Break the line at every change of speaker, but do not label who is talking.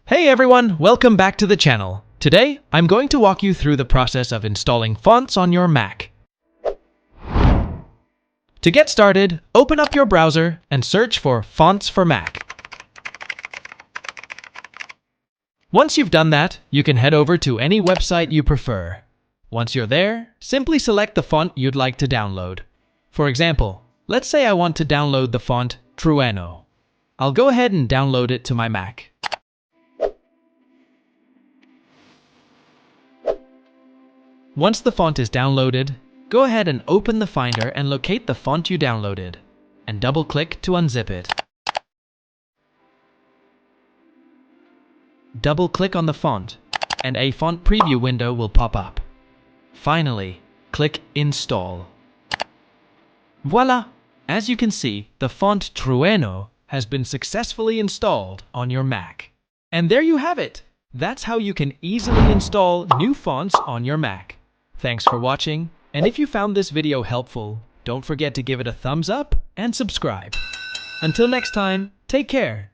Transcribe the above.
Hey everyone, welcome back to the channel. Today, I'm going to walk you through the process of installing fonts on your Mac. To get started, open up your browser and search for Fonts for Mac. Once you've done that, you can head over to any website you prefer. Once you're there, simply select the font you'd like to download. For example, let's say I want to download the font Trueno. I'll go ahead and download it to my Mac. Once the font is downloaded, go ahead and open the Finder and locate the font you downloaded, and double-click to unzip it. Double-click on the font, and a font preview window will pop up. Finally, click Install. Voila! As you can see, the font Trueno has been successfully installed on your Mac. And there you have it! That's how you can easily install new fonts on your Mac. Thanks for watching, and if you found this video helpful, don't forget to give it a thumbs up and subscribe. Until next time, take care.